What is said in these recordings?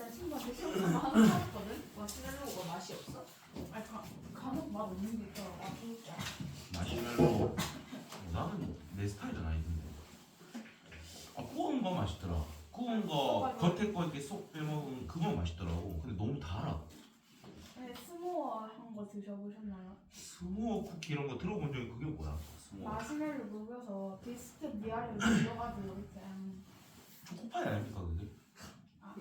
일단 친구한테 시험만 하나 사왔거든? 마시멜로우가 맛이 없어? 아니 간혹 맛 없는 게 있더라고. 아 진짜. 마시멜로 나는 내 스타일은 아닌데. 구운 거 맛있더라. 구운 거 겉에 거 이렇게 쏙 빼먹은 그거 맛있더라고. 근데 너무 달아. 네, 스모어 한 거 드셔보셨나요? 스모어 쿠키 이런 거 들어본 적이 그게 뭐야? 스모어. 마시멜로 녹여서 비스켓 위아래로 눌러가지고 이렇게 초코파이 아닙니까 그게? 아,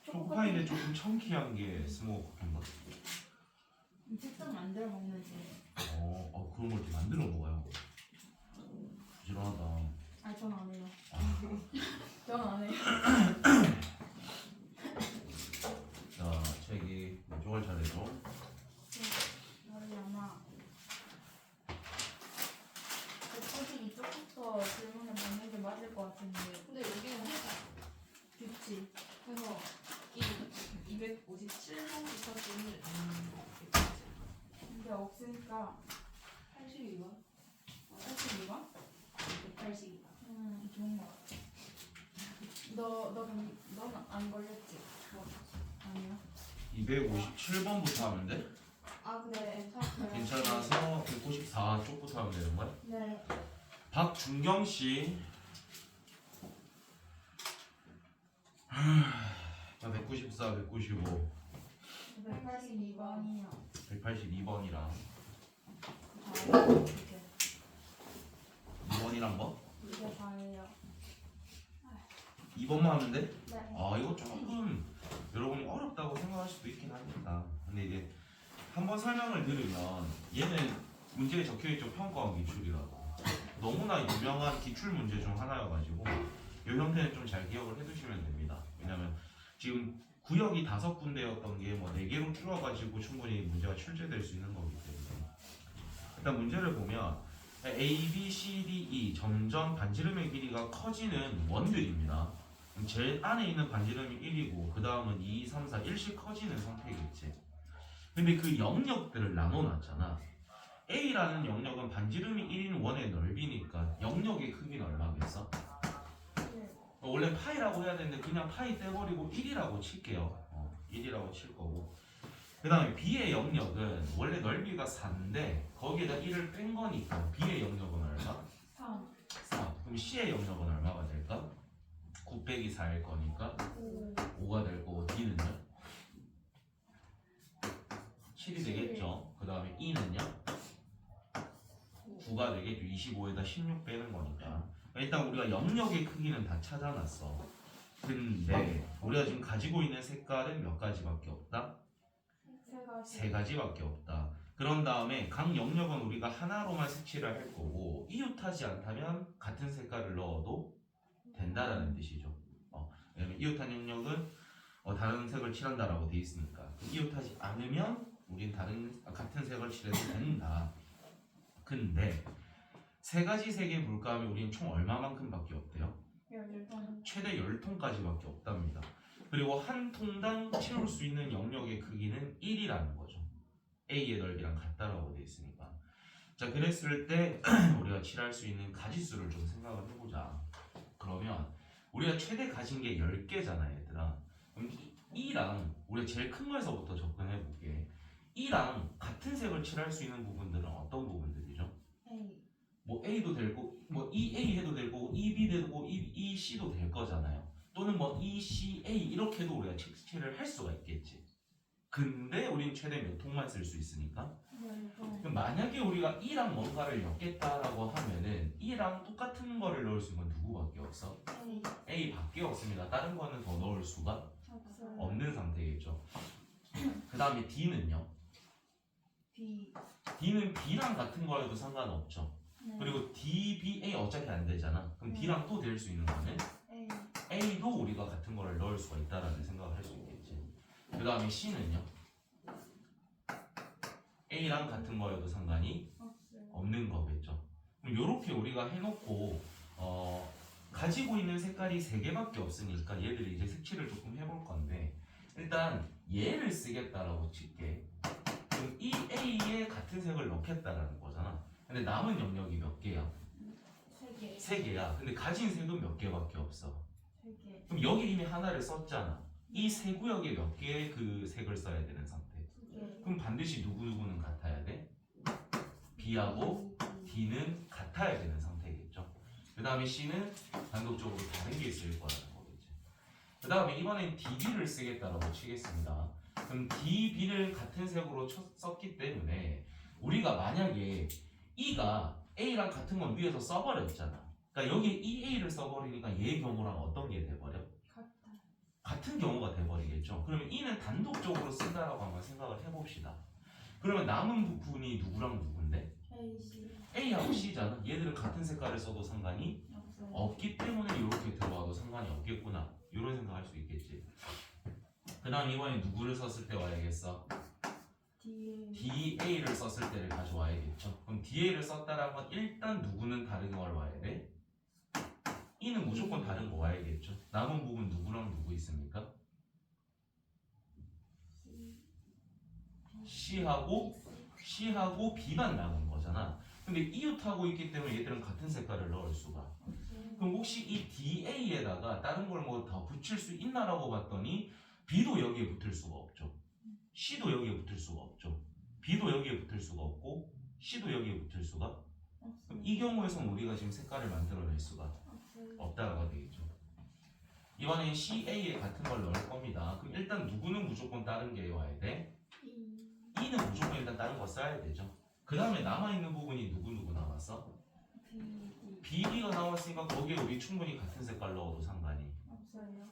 초코파이는 조금 청키한 게 스모어 쿠키인가? 직접 만들어 먹는지. 그런 걸 이렇게 만들어 먹어요. 부지런하다. 아니 전 안 해요. 전 안 해요. 자, 책이 왼쪽을 차례죠. 머리 아마 굳이 이쪽부터 질문을 받는 게 맞을 것 같은데. 근데 여기는 회사. 그치. 그래서 이 257번부터 질문을 근데 없으니까 82번? 82번? 182번. 좋은 것 같아. 너는 안 걸렸지? 아니요. 257번부터 하면 돼? 아 근데 네. 괜찮아서 194쪽부터 하면 되는 거야? 네. 박준경 씨. 자, 194, 195, 182번이요. 182번이랑 이게 2번이랑 뭐? 다예요. 2번만 하면 돼? 네. 이거 조금 여러분이 어렵다고 생각할 수도 있긴 합니다. 근데 이제 한번 설명을 들으면 얘는 문제에 적혀있죠. 평가원 기출이라고. 너무나 유명한 기출 문제 중 하나여가지고 이 형태는 좀 잘 기억을 해두시면 됩니다. 왜냐면 지금 구역이 5군데였던 게 뭐 4개로 줄어가지고 충분히 문제가 출제될 수 있는 거기 때문에 일단 문제를 보면 A, B, C, D, E 점점 반지름의 길이가 커지는 원들입니다. 제일 안에 있는 반지름이 1이고 그 다음은 2, 3, 4, 1씩 커지는 상태겠지. 근데 그 영역들을 나눠놨잖아. A라는 영역은 반지름이 1인 원의 넓이니까 영역의 크기는 얼마겠어? 원래 파이라고 해야 되는데 그냥 파이 떼버리고 1이라고 칠게요. 1이라고 칠 거고. 그 다음에 B의 영역은 원래 넓이가 4인데 거기에다 1을 뺀 거니까 B의 영역은 얼마? 3. 4. 그럼 C의 영역은 얼마가 될까? 9 빼기 4일 거니까 5. 5가 될 거고 D는요? 7이 되겠죠. 그 다음에 E는요? 9가 되겠죠. 25에다 16 빼는 거니까. 일단 우리가 영역의 크기는 다 찾아놨어. 근데 우리가 지금 가지고 있는 색깔은 몇 가지밖에 없다? 세 가지밖에 없다. 그런 다음에 각 영역은 우리가 하나로만 색칠을 할 거고 이웃하지 않다면 같은 색깔을 넣어도 된다라는 뜻이죠. 왜냐면 이웃한 영역은 다른 색을 칠한다라고 돼 있으니까 이웃하지 않으면 우린 같은 색을 칠해도 된다. 근데 세 가지 색의 물감이 우리는 총 얼마만큼밖에 없대요? 10번. 최대 10통까지밖에 없답니다. 그리고 한 통당 채울 수 있는 영역의 크기는 1이라는 거죠. A의 넓이랑 같다라고 되어 있으니까. 자, 그랬을 때 우리가 칠할 수 있는 가지수를 좀 생각을 해보자. 그러면 우리가 최대 가진 게 10개잖아, 얘들아. 그럼 E랑 우리가 제일 큰 거에서부터 접근해 볼게. E랑 같은 색을 칠할 수 있는 부분들은 어떤 부분들이죠? A. 뭐 A도 되고 뭐 EA 해도 되고 EB 되고 EC도 될 거잖아요. 또는 뭐 ECA 이렇게 해도 우리가 칠을 할 수가 있겠지. 근데 우린 최대 몇 통만 쓸 수 있으니까. 10번. 그럼 만약에 우리가 E랑 뭔가를 엮겠다라고 하면은 E랑 똑같은 거를 넣을 수 있는 건 누구밖에 없어? A. A밖에 없습니다. 다른 거는 더 넣을 수가 없어요. 없는 상태겠죠. 그 다음에 D는요? B. D는 B랑 같은 거라도 상관없죠. 네. 그리고 D, B, A 어차피 안 되잖아. 그럼 D랑 또 될 수 있는 거는 A. A도 우리가 같은 거를 넣을 수가 있다라는 생각을 할 수 있겠지. 그 다음에 C는요? A랑 같은 거여도 상관이 없어요. 없는 거겠죠. 그럼 이렇게 우리가 해놓고 가지고 있는 색깔이 3개밖에 없으니까 얘들이 이제 색칠을 조금 해볼 건데 일단 얘를 쓰겠다라고 칠게. 그럼 이 A에 같은 색을 넣겠다라는 거잖아. 근데 남은 영역이 몇 개야? 3개. 3개야. 근데 가진 색은 몇 개밖에 없어. 3개. 그럼 여기 이미 하나를 썼잖아. 이 세 구역에 몇 개의 그 색을 써야 되는 상태. 그럼 반드시 누구누구는 같아야 돼. B하고 D는 같아야 되는 상태겠죠. 그 다음에 C는 단독적으로 다른 게 있을 거라는 거겠지. 그 다음에 이번엔 DB를 쓰겠다라고 치겠습니다. 그럼 DB를 같은 색으로 썼기 때문에 우리가 만약에 E가 A랑 같은 건 위에서 써버렸잖아. 그러니까 여기에 EA를 써버리니까 얘의 경우랑 어떤 게 돼버려? 같은 경우가 돼버리겠죠. 그러면 E는 단독적으로 쓴다라고 한번 생각을 해봅시다. 그러면 남은 부분이 누구랑 누군데? A하고 C잖아. 얘들은 같은 색깔을 써도 상관이 없기 때문에 이렇게 들어와도 상관이 없겠구나. 이런 생각할 수 있겠지. 그 다음 이번에 누구를 썼을 때 와야겠어? DA를 썼을 때를 가져와야겠죠. 그럼 DA를 썼다라는 건 일단 누구는 다른 걸 와야 돼? E는 무조건 다른 거 와야겠죠. 남은 부분 누구랑 누구 있습니까? C하고 B만 남은 거잖아. 근데 이웃하고 있기 때문에 얘들은 같은 색깔을 넣을 수가. 그럼 혹시 이 DA에다가 다른 걸 뭐 더 붙일 수 있나라고 봤더니 B도 여기에 붙을 수가 없죠. C도 여기에 붙을 수가 없죠. B도 여기에 붙을 수가 없고 C도 여기에 붙을 수가. 그럼 이 경우에서는 우리가 지금 색깔을 만들어낼 수가 없다가 되겠죠. 이번엔 CA에 같은 걸 넣을 겁니다. 그럼 일단 누구는 무조건 다른 게 와야 돼? E는 무조건 일단 다른 거 써야 되죠. 그 다음에 남아있는 부분이 누구 남았어? BD가 나왔으니까 거기에 우리 충분히 같은 색깔 넣어도 상관이.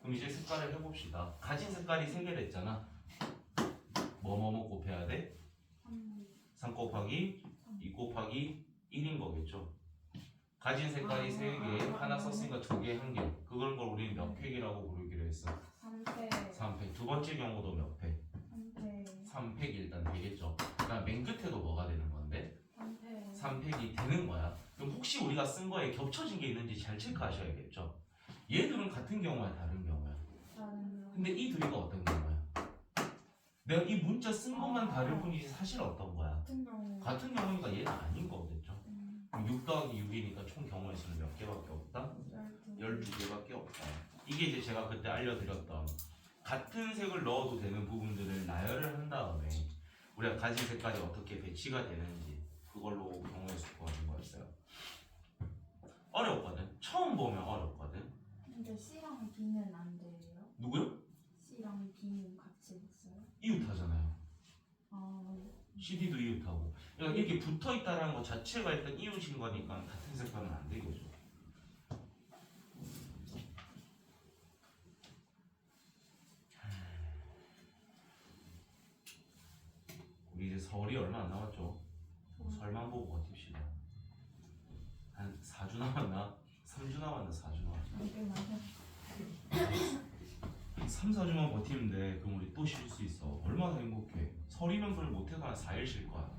그럼 이제 색깔을 해봅시다. 가진 색깔이 3개 됐잖아. 뭐 곱해야 돼? 3 곱하기 2 곱하기 1인 거겠죠. 가진 색깔이 3개, 하나 썼으니까 2개, 1개. 그걸 걸 우리는 몇 팩이라고 부르기로 했어? 3팩. 두 번째 경우도 몇 팩? 3팩이 일단 되겠죠. 그러니까 맨 끝에도 뭐가 되는 건데? 3팩이 되는 거야. 그럼 혹시 우리가 쓴 거에 겹쳐진 게 있는지 잘 체크하셔야겠죠. 얘들은 같은 경우야, 다른 경우야? 근데 이 둘이가 어떤 경우야? 내가 이 문자 쓴 것만 다를 뿐이지 사실 어떤 거야? 같은 경우니까 얘는 아닌 거겠죠. 6 더하기 6이니까 총 경우의 수는 몇 개밖에 없다? 12개밖에 없다. 이게 이제 제가 그때 알려드렸던 같은 색을 넣어도 되는 부분들을 나열을 한 다음에 우리가 가진 색깔이 어떻게 배치가 되는지 그걸로 경우의 수 구하는 거였어요. 어렵거든. 처음 보면 어렵거든. 근데 C랑 B는 안 돼요? 누구요? C랑 B는 같이 있어요? 이웃하잖아요. 아, CD도 이웃하고. 그러니까 이렇게 붙어 있다는 것 자체가 일단 이웃인 거니까 같은 색깔은 안 되겠죠. 우리 이제 설이 얼마 안 남았죠. 설만 보고 버팁시다. 한 4주 남았나? 3주 남았나? 4주 남았나? 한 3, 4주만 버티면 돼. 그럼 우리 또 쉴 수 있어. 얼마나 행복해. 설이면 그걸 못해도 한 4일 쉴 거야.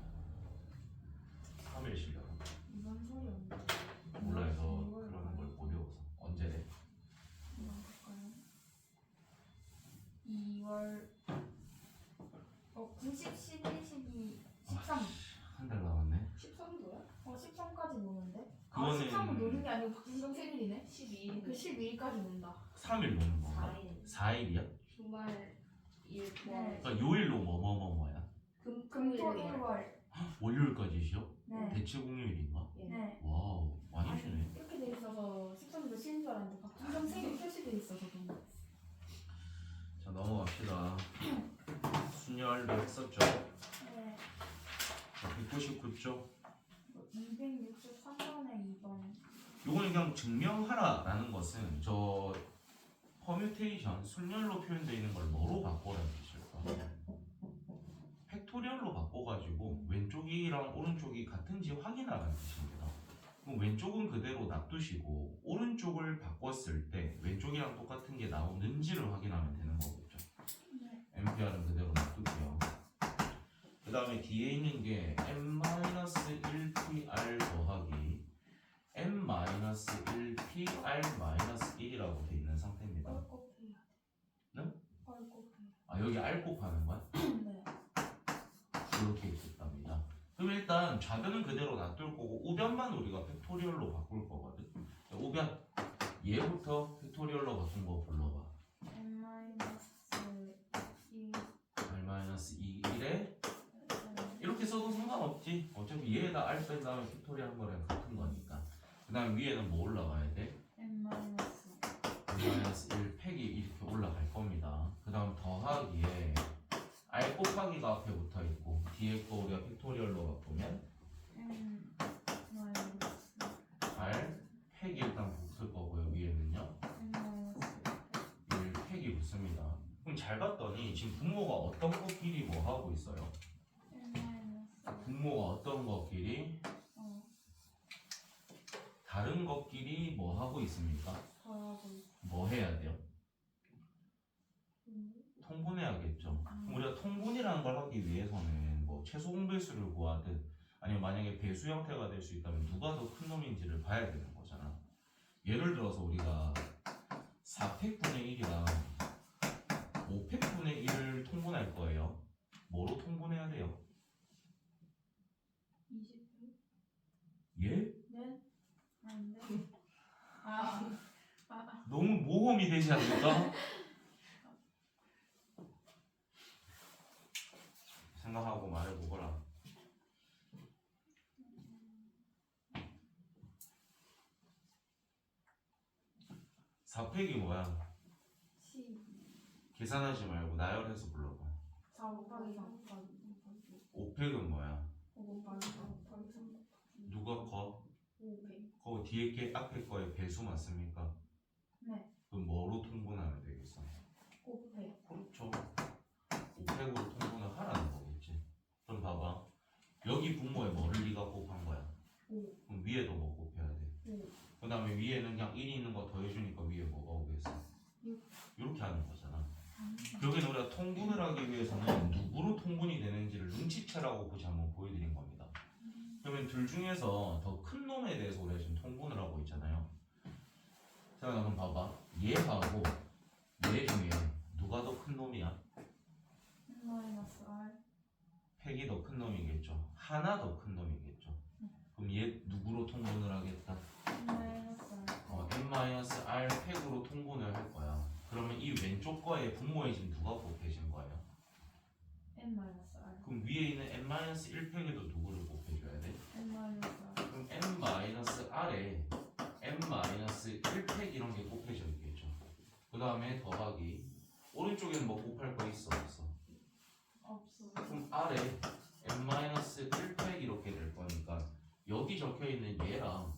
3일 쉬려나? 이번 소리 언제? 몰라서 그러는 걸 못 외워서. 언제래? 2월 90, 11, 12, 13 한 달 남았네. 13도야? 13까지 노는데? 그거는 13은 노는 게 아니고 박진성 생일이네? 12일. 그 12일까지 논다 3일 노는 건가? 4일. 4일이야? 주말 일 네. 그러니까 요일로 뭐야? 금토 1월 월요일까지 쉬어? 네. 대체 공휴일인가? 네. 와우, 많이 쉬네. 이렇게 돼 있어서 13도 쉬는 줄 알았는데 박진성 생일 표시돼 있어서 그런 거. 자, 넘어갑시다. 순열도 했었죠. 네. 199쪽. 263번에 2번. 요거는 그냥 증명하라라는 것은 저 퍼뮤테이션 순열로 표현되어 있는 걸 뭐로 바꿔라는 뜻일까? 팩토리얼로 바꿔가지고 왼쪽이랑 오른쪽이 같은지 확인하라는 뜻입니다. 그럼 왼쪽은 그대로 놔두시고 오른쪽을 바꿨을 때 왼쪽이랑 똑같은 게 나오는지를 확인하면 되는 거겠죠. 네. MPR은 그대로 놔둘게요. 그 다음에 뒤에 있는 게 m-1pr 더하기 m-1pr-1이라고 돼 있는 상태입니다. 꼴곱해야 돼. 네? 꼴곱해야 아, 여기 R 곱하는 거야? 네. 이렇게 있었답니다. 그럼 일단 좌변은 그대로 놔둘 거고 우변만 우리가 팩토리얼로 바꿀 거거든. 자, 우변 얘부터 팩토리얼로 바꾼 거 불러봐. n-1 상관없지. 어차피 얘에다 R 뺀 다음에 팩토리al 한 거랑 같은 거니까. 그 다음 위에는 뭐 올라가야 돼? n-1 팩이 이렇게 올라갈 겁니다. 그 다음 더하기에 R 곱하기가 앞에 붙어 있고 뒤에 거 우리가 팩토리얼로 바꾸면 R 팩이 일단 붙을 거고요. 위에는요 1 팩이 붙습니다. 그럼 잘 봤더니 지금 분모가 어떤 것끼리 뭐 하고 있어요? 분모가 어떤 것끼리 다른 것끼리 뭐 하고 있습니까? 뭐 해야 돼요? 통분해야겠죠. 그럼 우리가 통분이라는 걸 하기 위해서는 뭐 최소 공배수를 구하든 아니면 만약에 배수 형태가 될 수 있다면 누가 더 큰 놈인지를 봐야 되는 거잖아. 예를 들어서 우리가 4팩분의 1이랑 5팩분의 1을 통분할 거예요. 뭐로 통분해야 돼요? 20분? 예? 네? 아닌데? 너무 모험이 되지 않을까? 생각하고 말해보거라. 4팩이 뭐야? 10 계산하지 말고 나열해서 불러봐. 4 곱하기 3 곱하기 5팩은 뭐야? 5 곱하기 4 곱하기 3 누가 거? 500 거 뒤에 게 앞에 거에 배수 맞습니까? 네 그럼 뭐로 통분하면 되겠어? 500 그렇죠. 5팩으로 통분을 하라는 거겠지. 그럼 봐봐. 여기 분모에 뭐를 네가 곱한 거야? 5 그럼 위에도 뭐 곱해야 돼? 5 그 다음에 위에는 그냥 1이 있는 거 더해주니까 위에 뭐가 오겠어? 6 이렇게 하는 거잖아. 결국엔 우리가 통분을 하기 위해서는 누구로 통분이 되는지를 눈치채라고 굳이 한번 보여드린 겁니다. 그러면 둘 중에서 더 큰 놈에 대해서 우리가 지금 통분을 하고 있잖아요. 자, 그럼 봐봐. 얘하고 얘 중에 누가 더 큰 놈이야? n-r 팩이 더 큰 놈이겠죠. 하나 더 큰 놈이겠죠. 그럼 얘 누구로 통분을 하겠다? n-r 팩으로 통분을 할 거야. 그러면 이 왼쪽 거에 분모에 지금 누가 곱해진 거예요? n-r 그럼 위에 있는 n-1 팩에도 누구를 곱해줘야 돼? n-r 그럼 n-r에 n-1 팩 이런 게 곱해져 있겠죠. 그 다음에 더하기 오른쪽에는 뭐 곱할 거 있어 없어? 없어 그럼 R에 n-1 팩 이렇게 될 거니까 여기 적혀있는 얘랑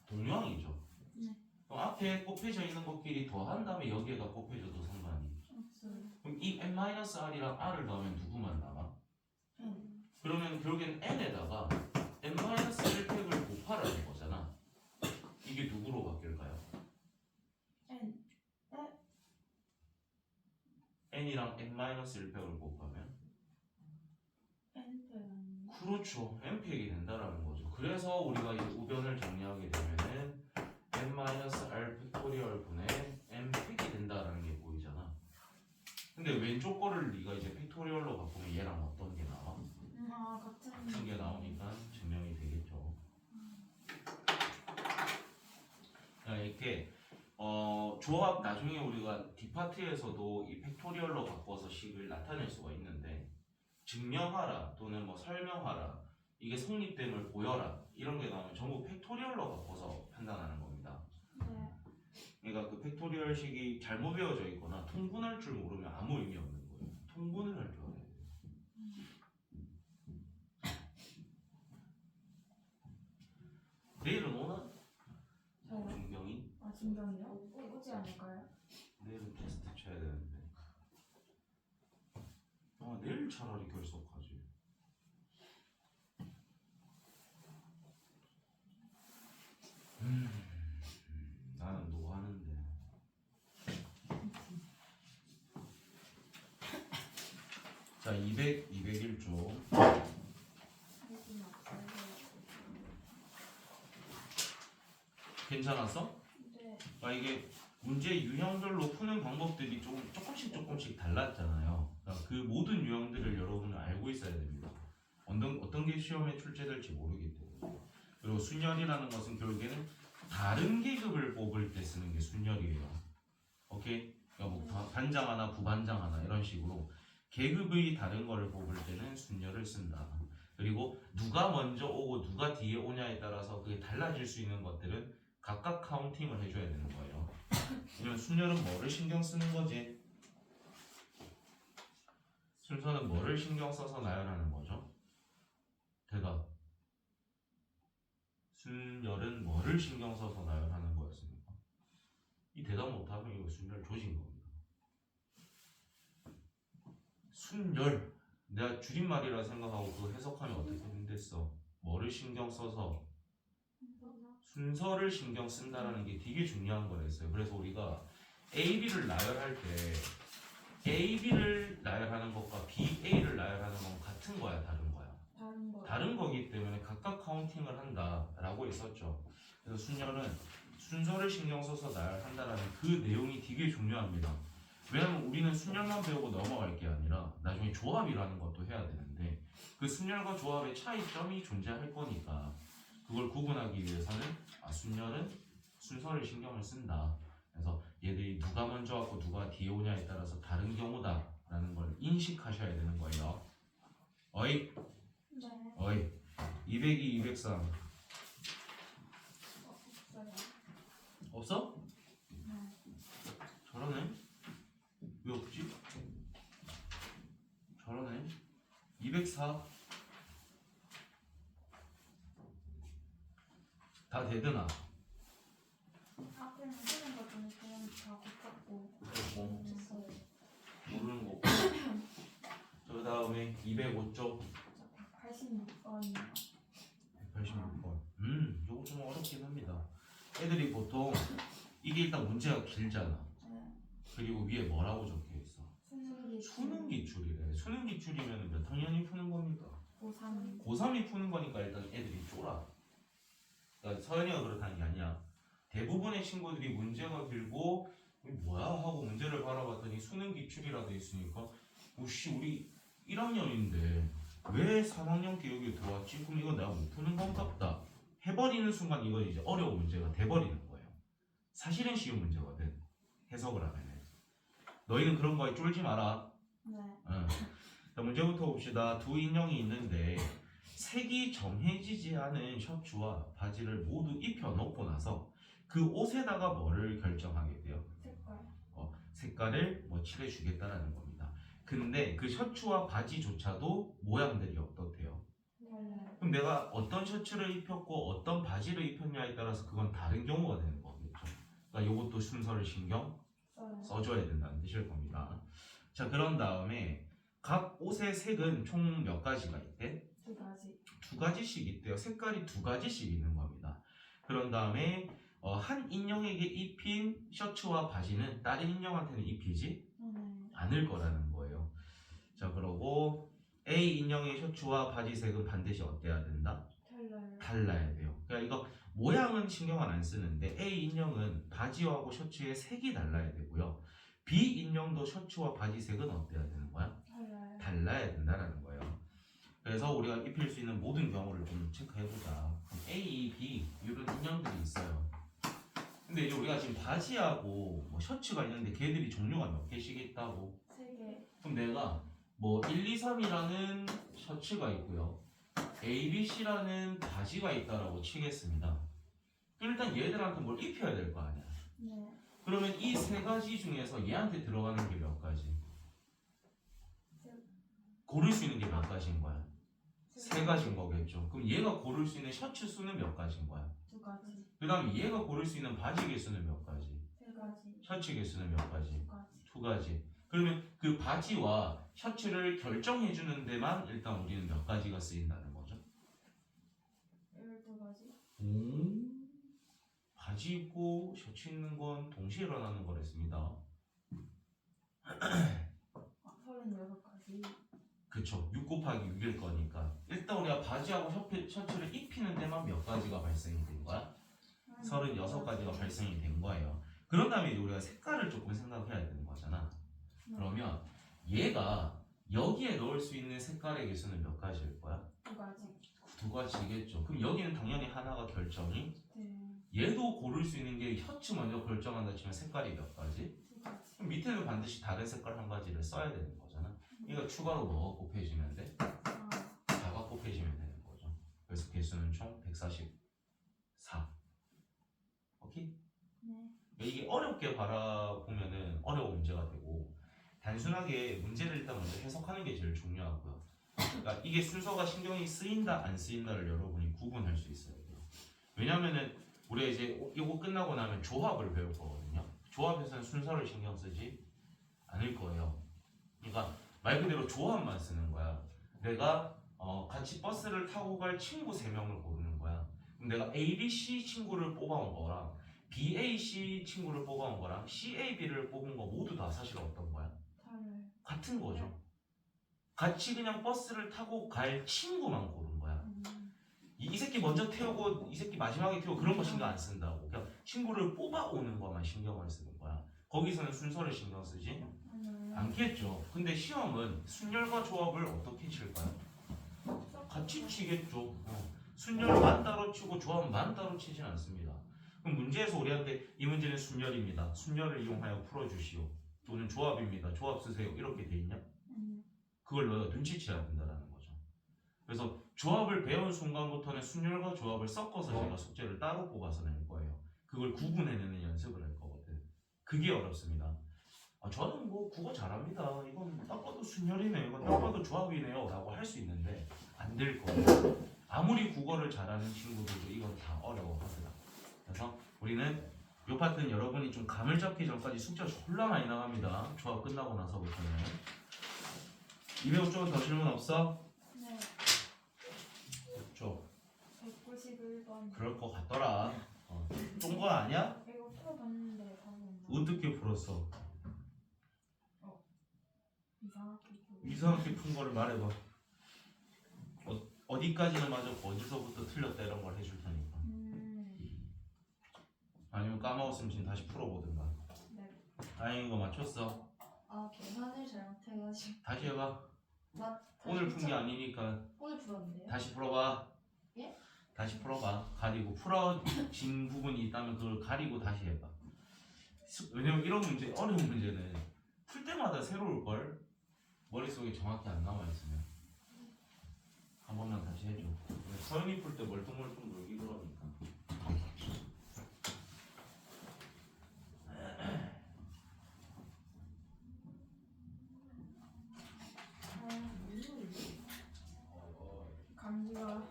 동량이죠. 네. 그럼 앞에 곱해져 있는 것끼리 더한 다음에 여기에다 곱해줘도 상관이. 없어요 그럼 이 n-r이랑 r을 넣으면 누구만 남아? n 그러면 결국엔 n에다가 n-1 팩을 곱하라는 거잖아. 이게 누구로 바뀔까요? n n이랑 n-1 팩을 곱하면 n 팩 그렇죠. n팩이 된다라는 거죠. 그래서 우리가 이제 우변을 정리하게 되면은 n-r 팩토리얼 분의 n팩이 된다라는 게 보이잖아. 근데 왼쪽 거를 네가 이제 팩토리얼로 바꾸면 얘랑 어떤 게 나와? 같은 게 나오니까 증명이 되겠죠. 이렇게 조합 나중에 우리가 D파트에서도 이 팩토리얼로 바꿔서 식을 나타낼 수가 있는데 증명하라 또는 뭐 설명하라 이게 성립됨을 보여라 이런 게 나오면 전부 팩토리얼로 바꿔서 판단하는 겁니다. 네. 그러니까 그 팩토리얼식이 잘못 외워져 있거나 통분할 줄 모르면 아무 의미 없는 거예요. 통분을 할 줄 알아야 돼요. 내일은 오나? 저요? 중경이? 진정이요? 오지 않을까요? 내일은 테스트 쳐야 되는데. 내일 차라리 결석하지. 나는 뭐 하는데. 자, 201조. 괜찮았어? 네. 이게 문제 유형별로 푸는 방법들이 조금씩 달랐잖아요. 그러니까 그 모든 유형들을 여러분은 알고 있어야 됩니다. 어떤 게 시험에 출제될지 모르기 때문에. 그리고 순열이라는 것은 결국에는 다른 계급을 뽑을 때 쓰는 게 순열이에요. 오케이? 그러니까 뭐 반장 하나, 부반장 하나 이런 식으로 계급의 다른 거를 뽑을 때는 순열을 쓴다. 그리고 누가 먼저 오고 누가 뒤에 오냐에 따라서 그게 달라질 수 있는 것들은 각각 카운팅을 해줘야 되는 거예요. 왜냐면 순열은 뭐를 신경 쓰는 거지? 순서는 뭐를 신경 써서 나열하는 거죠? 대답. 순열은 뭐를 신경 써서 나열하는 거였습니까? 이 대답 못하면 이거 순열 조진 겁니다. 순열. 내가 줄임말이라 생각하고 그거 해석하면 어떻게 된댔어? 뭐를 신경 써서? 순서를 신경 쓴다라는 게 되게 중요한 거랬어요. 그래서 우리가 A, B를 나열할 때 A, B를 나열하는 것과 B, A를 나열하는 건 같은 거야, 다른 거야? 다른 거. 다른 거기 때문에 각각 카운팅을 한다라고 했었죠. 그래서 순열은 순서를 신경 써서 나열한다라는 그 내용이 되게 중요합니다. 왜냐면 우리는 순열만 배우고 넘어갈 게 아니라 나중에 조합이라는 것도 해야 되는데 그 순열과 조합의 차이점이 존재할 거니까 그걸 구분하기 위해서는 순열은 순서를 신경을 쓴다. 그래서 얘들이 누가 먼저 왔고 누가 뒤에 오냐에 따라서 다른 경우다라는 걸 인식하셔야 되는 거예요. 어이? 네. 어이. 202, 203 없어요. 없어? 네. 저러네? 왜 없지? 저러네? 204 다 되드나? 앞에는 쓰는 것 중에 그냥 다 고쳤고 뭐 없어요. 모르는 거 없고 그 다음에 205쪽 186번이요. 186번 요거 좀 어렵긴 합니다. 애들이 보통 이게 일단 문제가 길잖아. 네. 그리고 위에 뭐라고 적혀있어? 수능기. 수능 기출이래. 수능 기출이면 몇 학년이 푸는 겁니까? 고3. 고3이 푸는 거니까 일단 애들이 쫄아. 그러니까 서연이가 그렇다는 게 아니야. 대부분의 친구들이 문제가 길고 이게 뭐야 하고 문제를 바라봤더니 수능 기출이라 돼 있으니까 오씨 우리 1학년인데 왜 3학년 교육에 들어왔지? 그럼 이거 내가 못 푸는 건가 보다 해버리는 순간 이건 이제 어려운 문제가 돼버리는 거예요. 사실은 쉬운 문제거든. 해석을 하면은. 너희는 그런 거에 쫄지 마라. 네. 응. 자, 문제부터 봅시다. 두 인형이 있는데 색이 정해지지 않은 셔츠와 바지를 모두 입혀놓고 나서 그 옷에다가 뭐를 결정하게 돼요? 색깔. 색깔을 뭐 칠해주겠다라는 겁니다. 근데 그 셔츠와 바지조차도 모양들이 어떻대요? 달라요. 그럼 내가 어떤 셔츠를 입혔고 어떤 바지를 입혔냐에 따라서 그건 다른 경우가 되는 거겠죠. 그러니까 이것도 순서를 신경 써요. 써줘야 된다는 뜻일 겁니다. 자, 그런 다음에 각 옷의 색은 총 몇 가지가 있대? 2가지. 2가지씩 있대요. 색깔이 2가지씩 있는 겁니다. 그런 다음에 한 인형에게 입힌 셔츠와 바지는 다른 인형한테는 입히지 네. 않을 거라는 거예요. 자, 그러고 A 인형의 셔츠와 바지 색은 반드시 어때야 된다? 달라요. 달라야 돼요. 그러니까 이거 모양은 신경을 안 쓰는데 A 인형은 바지하고 셔츠의 색이 달라야 되고요. B 인형도 셔츠와 바지 색은 어때야 되는 거야? 달라요. 달라야 된다라는 거예요. 그래서 우리가 입힐 수 있는 모든 경우를 좀 체크해보자. 그럼 A, B 이런 인형들이 있어요. 근데 이제 우리가 지금 바지하고 뭐 셔츠가 있는데 걔들이 종류가 몇 개씩 있다고? 3개. 그럼 내가 뭐 1, 2, 3이라는 셔츠가 있고요. A, B, C라는 바지가 있다라고 치겠습니다. 그럼 일단 얘들한테 뭘 입혀야 될 거 아니야. 네. 그러면 이 세 가지 중에서 얘한테 들어가는 게 몇 가지? 고를 수 있는 게 몇 가지인 거야? 세 가지인 거겠죠. 그럼 얘가 고를 수 있는 셔츠 수는 몇 가지인 거야? 2가지. 그 다음에 얘가 고를 수 있는 바지 개수는 몇 가지? 3가지. 셔츠 개수는 몇 가지? 2가지. 2가지. 그러면 그 바지와 셔츠를 결정해 주는 데만 일단 우리는 몇 가지가 쓰인다는 거죠. 12가지. 바지 입고 셔츠 입는 건 동시에 일어나는 거랬습니다. 36가지. 그쵸. 6 곱하기 6일 거니까 일단 우리가 바지하고 셔츠를 입히는 데만 몇 가지가 발생이 된 거야? 36가지가 발생이 된 거예요. 그런 다음에 이제 우리가 색깔을 조금 생각해야 되는 거잖아. 그러면 얘가 여기에 넣을 수 있는 색깔의 개수는 몇 가지일 거야? 2가지. 2가지겠죠. 그럼 여기는 당연히 하나가 결정이 네. 얘도 고를 수 있는 게 셔츠 먼저 결정한다 치면 색깔이 몇 가지? 2가지. 그럼 밑에는 반드시 다른 색깔 한 가지를 써야 되는 거잖아. 이거 추가로 뭐가 곱해지면 돼? 4. 4가 곱해지면 되는 거죠. 그래서 개수는 총 144. 오케이? 네. 이게 어렵게 바라보면은 어려운 문제가 되고 단순하게 문제를 일단 먼저 해석하는 게 제일 중요하고요. 그러니까 이게 순서가 신경이 쓰인다 안 쓰인다를 여러분이 구분할 수 있어야 돼요. 왜냐면은 우리가 이제 이거 끝나고 나면 조합을 배울 거거든요. 조합에서는 순서를 신경 쓰지 않을 거예요. 그러니까 말 그대로 조합만 쓰는 거야. 내가 같이 버스를 타고 갈 친구 3명을 고르는 거야. 그럼 내가 A, B, C 친구를 뽑아온 거랑 B, A, C 친구를 뽑아온 거랑 C, A, B를 뽑은 거 모두 다 사실 어떤 거야? 달을. 같은 거죠. 같이 그냥 버스를 타고 갈 친구만 고른 거야. 이 새끼 먼저 태우고 이 새끼 마지막에 태우고 그런 거 신경 안 쓴다고. 그냥 친구를 뽑아오는 것만 신경을 쓰는 거야. 거기서는 순서를 신경 쓰지 않겠죠. 근데 시험은 순열과 조합을 어떻게 칠까요? 같이 치겠죠. 순열만 따로 치고 조합만 따로 치진 않습니다. 그럼 문제에서 우리한테 이 문제는 순열입니다. 순열을 이용하여 풀어주시오. 또는 조합입니다. 조합 쓰세요. 이렇게 돼 있냐? 그걸 너가 눈치채야 된다는 거죠. 그래서 조합을 배운 순간부터는 순열과 조합을 섞어서 제가 숙제를 따로 뽑아서 낼 거예요. 그걸 구분해내는 연습을 할 거거든. 그게 어렵습니다. 저는 뭐 국어 잘합니다. 이건 딱 봐도 순열이네요. 이건 딱 봐도 조합이네요. 라고 할 수 있는데 안 될 거예요. 아무리 국어를 잘하는 친구들도 이건 다 어려워하더라. 그래서 우리는 이 파트는 여러분이 좀 감을 잡기 전까지 숙제가 졸라 많이 나갑니다. 조합 끝나고 나서부터는. 205쪽은 더 질문 없어? 네. 6쪽 191번. 그럴 것 같더라. 좀 거 아니야? 이거 풀어봤는데 답이 없나? 어떻게 풀었어? 이상하게 풀어. 이상하게 푼 거를 말해봐. 어디까지는 맞았고 어디서부터 틀렸다 이런 걸 해줄 테니까. 아니면 까먹었으면 지금 다시 풀어보든가. 네. 다행인 거 맞췄어. 계산을 잘못해가지고 다시 해봐. 다시 오늘 푼 게 참- 아니니까 오늘 풀었는데요? 다시 풀어봐. 예? 다시 풀어봐. 가리고 풀어진 부분이 있다면 그걸 가리고 다시 해봐. 왜냐면 이런 문제, 어려운 문제는 풀 때마다 새로울 걸. 머릿속에 정확히 안 남아 있으면 한 번만 다시 해줘. 서연이 풀 때 멀뚱멀뚱 놀기 그러니까. 감기가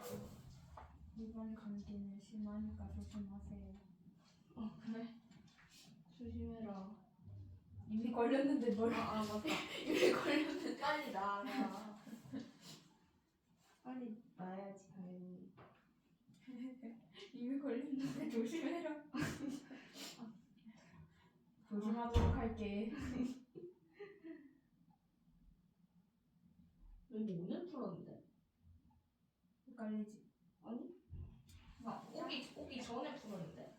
이번 감기는 심하니까 조심하세요. 그래? 조심해라. 이미 걸렸는데 뭘? 맞다. 이미 걸렸는데 빨리 나아가. 빨리 나야지 당연히. 이미 걸렸는데 조심해라. 조심하도록 할게. 근데 오늘 풀었는데? 헷갈리지? 아니? 나 오기 전에 풀었는데?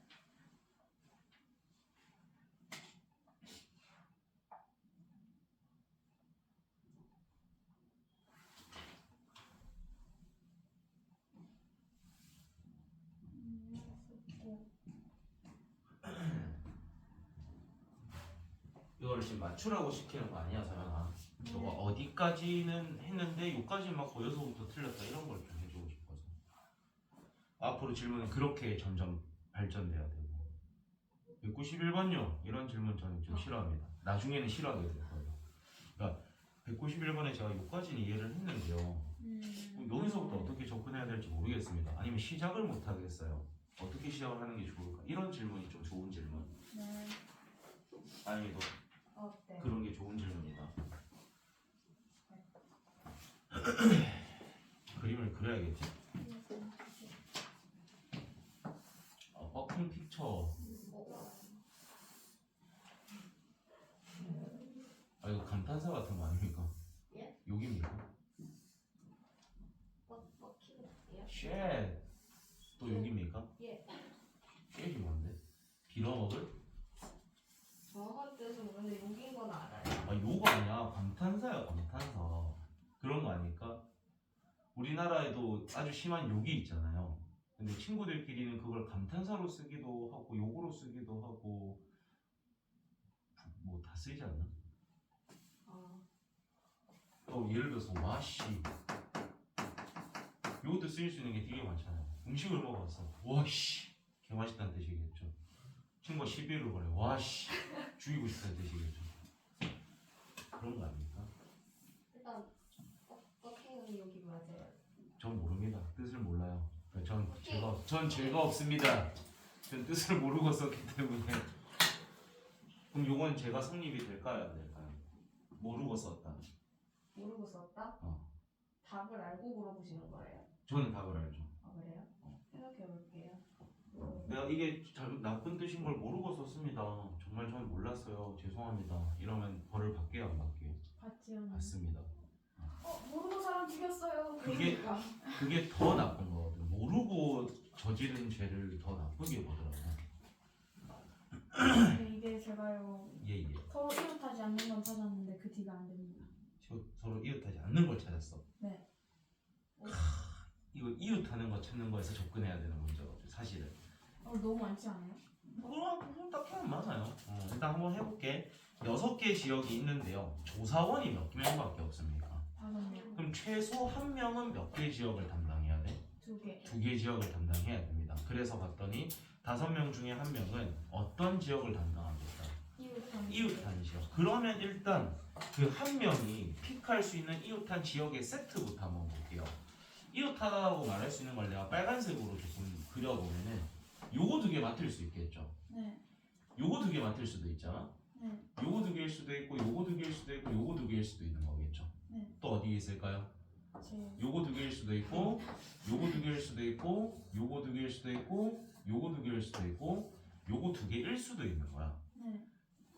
이거를 지금 맞추라고 시키는 거 아니야, 서연아. 너가 어디까지는 했는데 여기까지 막 거기서부터 틀렸다 이런 걸 좀 해주고 싶어서. 앞으로 질문은 그렇게 점점 발전돼야 되고. 191번요. 이런 질문 저는 좀 싫어합니다. 나중에는 싫어하게 될 거예요. 그러니까 191번에 제가 여기까지는 이해를 했는데요. 여기서부터 어떻게 접근해야 될지 모르겠습니다. 아니면 시작을 못 하겠어요. 어떻게 시작을 하는 게 좋을까? 이런 질문이 좀 좋은 질문. 네. 다행히도 어때? 그런 게 좋은 질문이다. 그림을 그려야겠지. 버킹 픽처. 이거 감탄사 같은 거 아닙니까? 예? 여기입니까? 먹히는 쉣. 또 여기입니까? 예. 쉣이 뭔데? 빌어먹을? 정확한 뜻은 모르는데 여긴 건 알아요. 요거 아니야. 감탄사야, 감탄사. 그런 거 아닐까? 우리나라에도 아주 심한 욕이 있잖아요. 근데 친구들끼리는 그걸 감탄사로 쓰기도 하고 욕으로 쓰기도 하고 뭐 다 쓰이지 않나? 예를 들어서 와씨 요것도 쓰일 수 있는 게 되게 많잖아요. 음식을 먹었어. 와씨 개맛있다는 뜻이겠죠. 친구가 시비를 걸어. 와씨 죽이고 싶다는 뜻이겠죠. 그런 거 아닙니까? 일단 떡볶이는 여기 맞아요. 전 모릅니다. 뜻을 몰라요. 전 죄가 없습니다. 전 뜻을 모르고 썼기 때문에. 그럼 요건 제가 성립이 될까요, 안 될까요? 모르고 썼다. 모르고 썼다? 어. 답을 알고 물어보시는 거예요? 저는 답을 알죠. 아 그래요? 생각해 볼게요. 내가 이게 나쁜 뜻인 걸 모르고 썼습니다. 정말 전 몰랐어요. 죄송합니다. 이러면 벌을 받게요, 안 받게요? 받지요. 받습니다. 모르고 사람 죽였어요. 그게 더 나쁜 거거든요. 모르고 저지른 죄를 더 나쁘게 보더라고요. 근데 이게 제가요 예. 서로 이웃하지 않는 건 찾았는데 그 뒤가 안 됩니다. 서로 이웃하지 않는 걸 찾았어. 네. 이거 이웃하는 거 찾는 거에서 접근해야 되는 문제거든요. 사실은. 너무 많지 않아요? 그럼 딱히 안 많아요. 일단 한번 해볼게. 6개 지역이 있는데요. 조사원이 몇 명밖에 없습니까? 5명. 그럼 최소 한 명은 몇 개 지역을 담당해야 돼? 2개. 2개 지역을 담당해야 됩니다. 그래서 봤더니 5명 중에 한 명은 어떤 지역을 담당하겠다? 이웃한 지역. 그러면 일단 그 한 명이 픽할 수 있는 이웃한 지역의 세트부터 한번 볼게요. 이웃하다고 말할 수 있는 걸 내가 빨간색으로 조금 그려보면은 요거 2개 맡을 수 있겠죠. 네. 요거 2개 맡을 수도 있잖아. 네. 요거 2개일 수도 있고 요거 2개일 수도 있고 요거 2개일 수도 있는 거겠죠. 네. 또 어디 있을까요? 제 요거 2개일 수도 있고 요거 2개일 수도 있고 요거 2개일 수도 있고 요거 2개일 수도 있고 요거 2개일 수도 있는 거야. 네.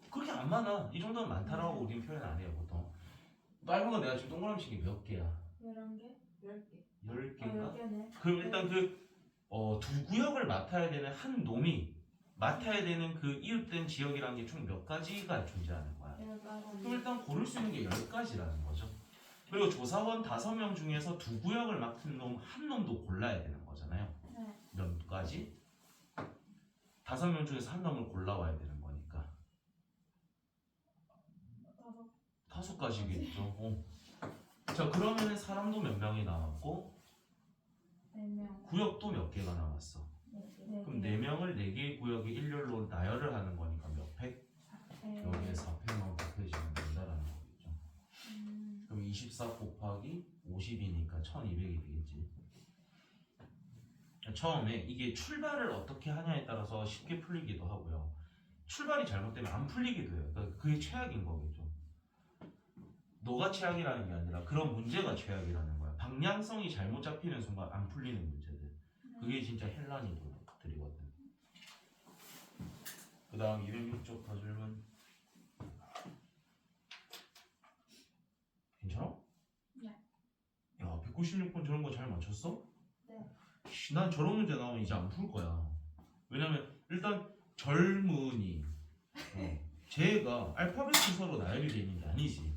그렇게 안 많아. 이 정도는 많다라고 우리는 표현 안 해요 보통. 빨간 거 내가 지금 동그라미 친 게 몇 개야? 11개? 10개. 10개인가? 10개네. 그럼 일단 두 구역을 맡아야 되는 한 놈이 맡아야 되는 그 이웃된 지역이라는 게 총 몇 가지가 존재하는 거야. 10가지. 그럼 일단 고를 수 있는 게 10가지라는 거죠. 그리고 조사원 5명 중에서 2구역을 맡은 놈 한 놈도 골라야 되는 거잖아요. 네. 몇 가지? 5명 중에서 한 놈을 골라와야 되는 거니까 5가지겠죠. 자 그러면은 사람도 몇 명이 남았고 4명. 구역도 몇 개가 남았어. 네. 그럼 4명을 4개의 구역에 일렬로 나열을 하는 거니까 몇 팩? 여기에 4팩만 곱해지면 된다라는 거겠죠. 그럼 24 곱하기 50이니까 1200이 되겠지. 처음에 이게 출발을 어떻게 하냐에 따라서 쉽게 풀리기도 하고요. 출발이 잘못되면 안 풀리기도 해요. 그러니까 그게 최악인 거겠죠. 너가 최악이라는 게 아니라 그런 문제가 최악이라는 거야. 방향성이 잘못 잡히는 순간 안 풀리는 문제들. 그게 진짜 헬라니들이거든. 그 다음 206쪽 더 질문. 괜찮아? 네. 야 196번 저런 거 잘 맞췄어? 네. 난 저런 문제 나오면 이제 안 풀 거야. 왜냐면 일단 젊은이 쟤가 알파벳 순서로 나열이 되어 있는 게 아니지.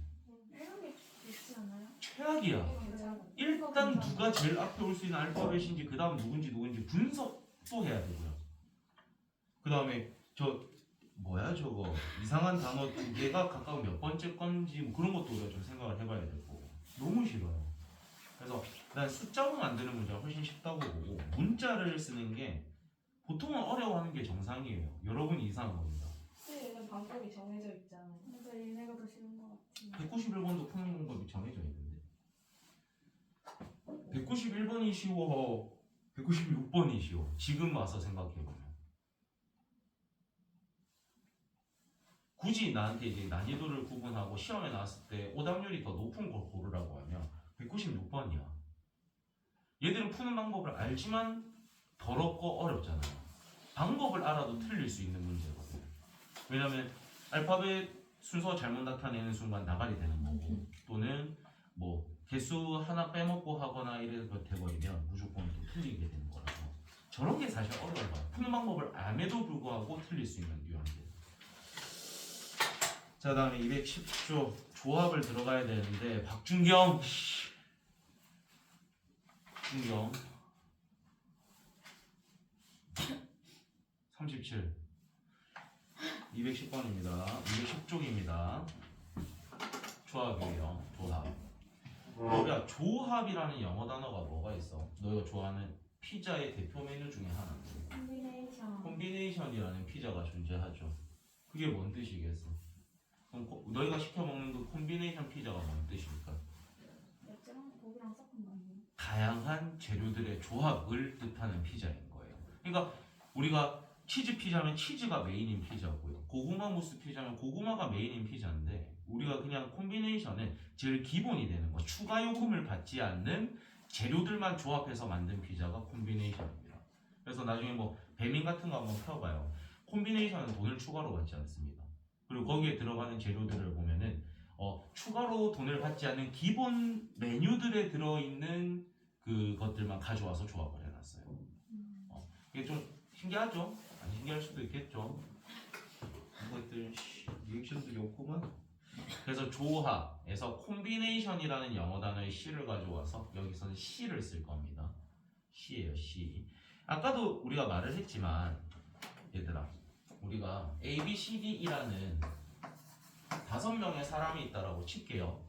이런 게 있지 않아요? 최악이야. 일단 누가 제일 앞에 올 수 있는 알파벳인지 그 다음 누군지 분석도 해야 되고요. 그 다음에 저거 이상한 단어 2개가 각각 몇 번째 건지 뭐 그런 것도 우리가 좀 생각을 해봐야 되고. 너무 싫어요. 그래서 난 숫자로 만드는 문제가 훨씬 쉽다고 보고 문자를 쓰는 게 보통은 어려워하는 게 정상이에요. 여러분이 이상한 겁니다. 얘는 방법이 정해져 있잖아요. 그래서 얘네가 더 쉬운 것 같아요. 191번도 푸는 방법이 정해져 있는데 191번이 쉬워 196번이 쉬워. 지금 와서 생각해보면 굳이 나한테 이제 난이도를 구분하고 시험에 나왔을 때 오답률이 더 높은 걸 고르라고 하면 196번이야. 얘들은 푸는 방법을 알지만 더럽고 어렵잖아요. 방법을 알아도 틀릴 수 있는 문제거든요. 왜냐면 알파벳 순서 잘못 나타내는 순간 나가리 되는 거고 또는 뭐 개수 하나 빼먹고 하거나 이래서 돼버리면 무조건 또 틀리게 되는 거라서 저런 게 사실 어려워요. 푸는 방법을 암에도 불구하고 틀릴 수 있는 유형들. 자 다음에 210조 조합을 들어가야 되는데 박준경 37 210번입니다. 210쪽입니다. 조합이에요. 조합. 너야 조합이라는 영어 단어가 뭐가 있어? 너희가 좋아하는 피자의 대표 메뉴 중에 하나인데 콤비네이션. 콤비네이션이라는 피자가 존재하죠. 그게 뭔 뜻이겠어? 그럼 너희가 시켜 먹는 그 콤비네이션 피자가 뭔 뜻입니까? 맥주랑 고기랑 섞은 거 아니에요? 다양한 재료들의 조합을 뜻하는 피자인 거예요. 그러니까 우리가 치즈 피자면 치즈가 메인인 피자고요. 고구마 무스 피자면 고구마가 메인인 피자인데 우리가 그냥 콤비네이션은 제일 기본이 되는 거, 추가 요금을 받지 않는 재료들만 조합해서 만든 피자가 콤비네이션입니다. 그래서 나중에 뭐 배민 같은 거 한번 펴봐요. 콤비네이션은 돈을 추가로 받지 않습니다. 그리고 거기에 들어가는 재료들을 보면은 추가로 돈을 받지 않는 기본 메뉴들에 들어있는 그것들만 가져와서 조합을 해놨어요. 이게 좀 신기하죠? 안 신기할 수도 있겠죠. 이것들 리액션들이 없구만. 그래서 조합에서 콤비네이션이라는 영어 단어의 C를 가져와서 여기서는 C를 쓸 겁니다. C예요, C. 아까도 우리가 말을 했지만 얘들아, 우리가 A, B, C, D이라는 5명의 사람이 있다라고 칠게요.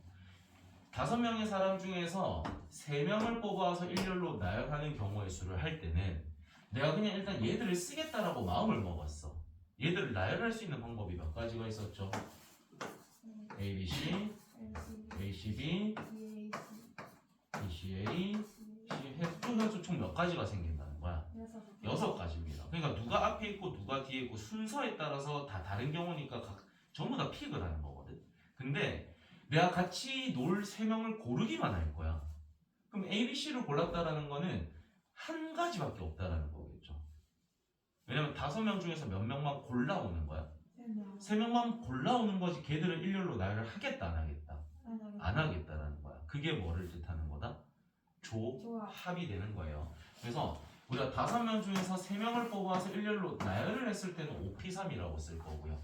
5명의 사람 중에서 3명을 뽑아서 일렬로 나열하는 경우의 수를 할 때는 내가 그냥 일단 얘들을 쓰겠다라고 마음을 먹었어. 얘들을 나열할 수 있는 방법이 몇 가지가 있었죠? A, B, C, A, C, B, B, C, A, C 해서 총 몇 가지가 생긴다는 거야? 6가지입니다. 그러니까 누가 앞에 있고 누가 뒤에 있고 순서에 따라서 다 다른 경우니까 전부 다 픽을 하는 거거든. 근데 내가 같이 놀 3명을 고르기만 할 거야. 그럼 A, B, C를 골랐다라는 거는 한 가지밖에 없다라는 거겠죠. 왜냐면 5명 중에서 몇 명만 골라오는 거야. 3명만 골라오는 거지 걔들을 일렬로 나열을 하겠다 안 하겠다? 안 하겠다라는 거야. 그게 뭐를 뜻하는 거다? 조합이 되는 거예요. 그래서 우리가 5명 중에서 3명을 뽑아서 일렬로 나열을 했을 때는 5P3이라고 쓸 거고요.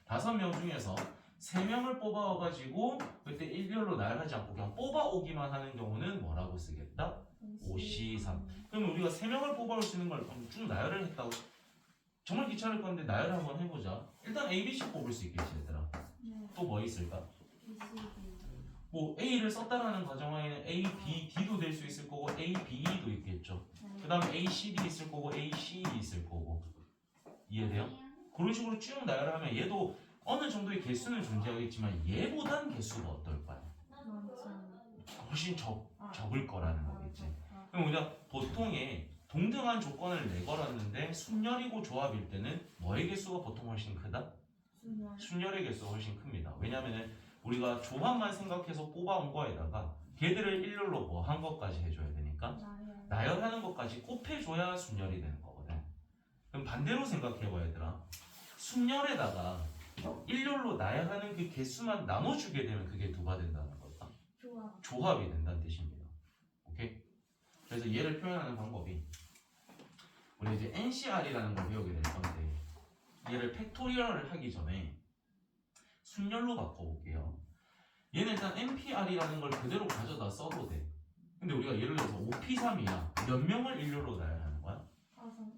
5명 중에서 3명을 뽑아와가지고 그때 일렬로 나열하지 않고 그냥 뽑아오기만 하는 경우는 뭐라고 쓰겠다? 5C3. 그럼 우리가 3명을 뽑아올 수 있는 걸 쭉 나열을 했다고 정말 귀찮을 건데 나열을 한번 해보자. 일단 A, B, C 뽑을 수 있겠지 얘들아. 또 뭐 있을까? 뭐 A를 썼다라는 가정하에는 A, B, D도 될 수 있을 거고 A, B도 있겠죠. 그 다음에 A, C, D 있을 거고 A, C 있을 거고. 이해돼요? 그런 식으로 쭉 나열하면 얘도 어느 정도의 개수는 존재하겠지만 얘보단 개수가 어떨까요? 훨씬 적을 거라는 거겠지. 그럼 우리가 보통의 동등한 조건을 내걸었는데 순열이고 조합일 때는 뭐의 개수가 보통 훨씬 크다? 순열의 개수가 훨씬 큽니다. 왜냐면은 우리가 조합만 생각해서 뽑아온 거에다가 걔들을 일렬로 뭐 한 것까지 해줘야 되니까 나열하는 것까지 곱해줘야 순열이 되는 거거든. 그럼 반대로 생각해봐 얘들아. 순열에다가 일렬로 나열하는 그 개수만 나눠주게 되면 그게 누가 된다는 걸까? 조합이 된다는 뜻입니다. 오케이? 그래서 얘를 표현하는 방법이 우리 이제 NCR이라는 걸 배우게 될 건데 얘를 팩토리얼을 하기 전에 순열로 바꿔볼게요. 얘는 일단 NPR이라는 걸 그대로 가져다 써도 돼. 근데 우리가 예를 들어서 5P3이야. 몇 명을 일렬로 나열하는 거야? 5명.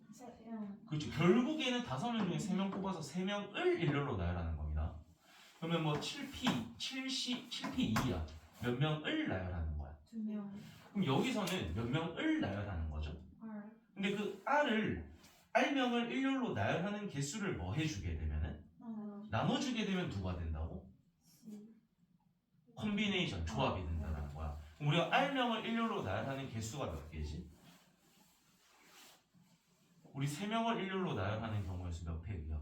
그렇죠. 결국에는 5명 중에 3명 뽑아서 3명을 일렬로 나열하는 겁니다. 그러면 뭐 7P2야. 몇 명을 나열하는 거야? 2명. 그럼 여기서는 몇 명을 나열하는 거죠? R. 근데 그 R명을 일렬로 나열하는 개수를 뭐 해주게 되면은 나눠주게 되면 누가 된다고? 콤비네이션, 조합이 된다는 거야. 그럼 우리가 R명을 일렬로 나열하는 개수가 몇 개지? 우리 3명을 일렬로 나열하는 경우의 수 몇 팩이야?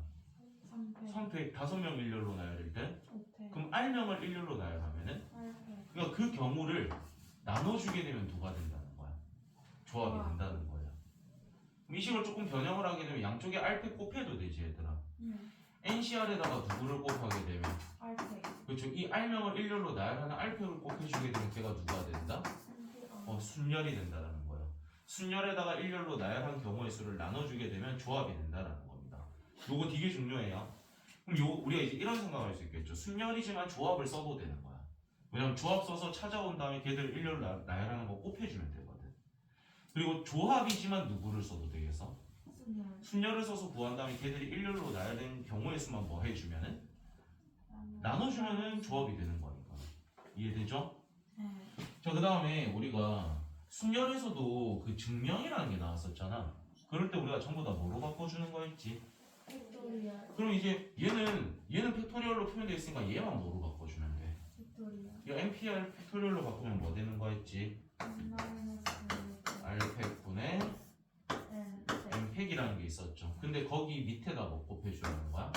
3팩. 3팩 5명 일렬로 나열일 때? 5팩. 그럼 R명을 일렬로 나열하면은 8팩. 그러니까 그 경우를 나눠주게 되면 누가 된다는 거야? 조합이 된다는 거야. 그럼 이 식을 조금 변형을 하게 되면 양쪽에 R팩 곱해도 되지 얘들아. NCR에다가 누구를 곱하게 되면 8팩. 그렇죠. 이 R명을 일렬로 나열하는 R팩을 곱해주게 되면 걔가 누가 된다? 순열이 된다는 거예요. 순열에다가 일렬로 나열한 경우의 수를 나눠주게 되면 조합이 된다는 겁니다. 요거 되게 중요해요. 그럼 우리가 이제 이런 생각을 할 수 있겠죠. 순열이지만 조합을 써도 되는 거야. 왜냐면 조합 써서 찾아온 다음에 걔들 일렬로 나열하는 거 곱해주면 되거든. 그리고 조합이지만 누구를 써도 되겠어? 순열을 써서 구한 다음에 걔들이 일렬로 나열된 경우의 수만 뭐 해주면은 나눠주면은 조합이 되는 거니까. 이해되죠? 네. 자 그 다음에 우리가 순열에서도 그 증명이라는 게 나왔었잖아. 그럴 때 우리가 전부 다 뭐로 바꿔주는 거였지? 팩토리얼. 그럼 이제 얘는 팩토리얼로 표현되어 있으니까 얘만 뭐로 바꿔주면 돼? 팩토리얼. 이 NPR 팩토리얼로 바꾸면 뭐 되는 거였지? R팩분의 N팩이라는 게 있었죠. 근데 거기 밑에다 뭐 곱해주는 거야?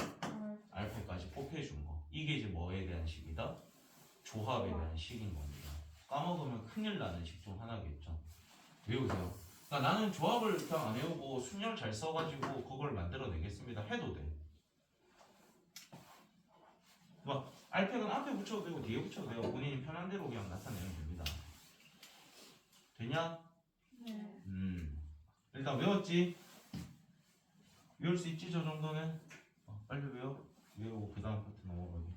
R팩까지 곱해준 거. 이게 이제 뭐에 대한 식이다? 조합에 대한 식인 겁니다. 까먹으면 큰일 나는 식 중 하나겠죠. 외우세요. 그러니까 나는 조합을 그냥 안 외우고 순열 잘 써가지고 그걸 만들어내겠습니다. 해도 돼. 막 R팩은 앞에 붙여도 되고 뒤에 붙여도 되고 본인이 편한 대로 그냥 나타내면 됩니다. 되냐? 네. 일단 외웠지? 외울 수 있지 저 정도는? 빨리 외우고 그 다음 파트 넘어가기.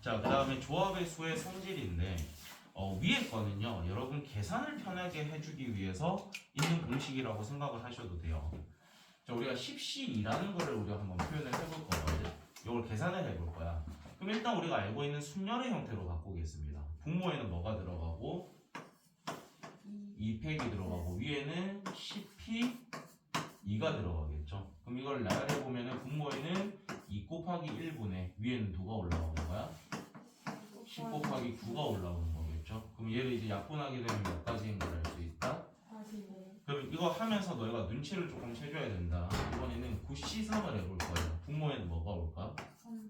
자, 그 다음에 조합의 수의 성질인데 위에 거는요 여러분 계산을 편하게 해주기 위해서 있는 공식이라고 생각을 하셔도 돼요. 자, 우리가 10C2라는 거를 우리가 한번 표현을 해볼 거거든요. 이걸 계산을 해볼 거야. 그럼 일단 우리가 알고 있는 순열의 형태로 바꾸겠습니다. 분모에는 뭐가 들어가고 2팩이 들어가고 위에는 10P2가 들어가겠죠. 그럼 이걸 나열해보면은 분모에는 2 곱하기 1분의 위에는 누가 올라오는 거야? 10 곱하기 9가 올라오는 거겠죠. 그럼 얘를 이제 약분하게 되면 몇 가지인 걸 알 수 있다? 45. 그럼 이거 하면서 너희가 눈치를 조금 채줘야 된다. 이번에는 9C3을 해볼 거예요. 분모에는 뭐가 올까? 3.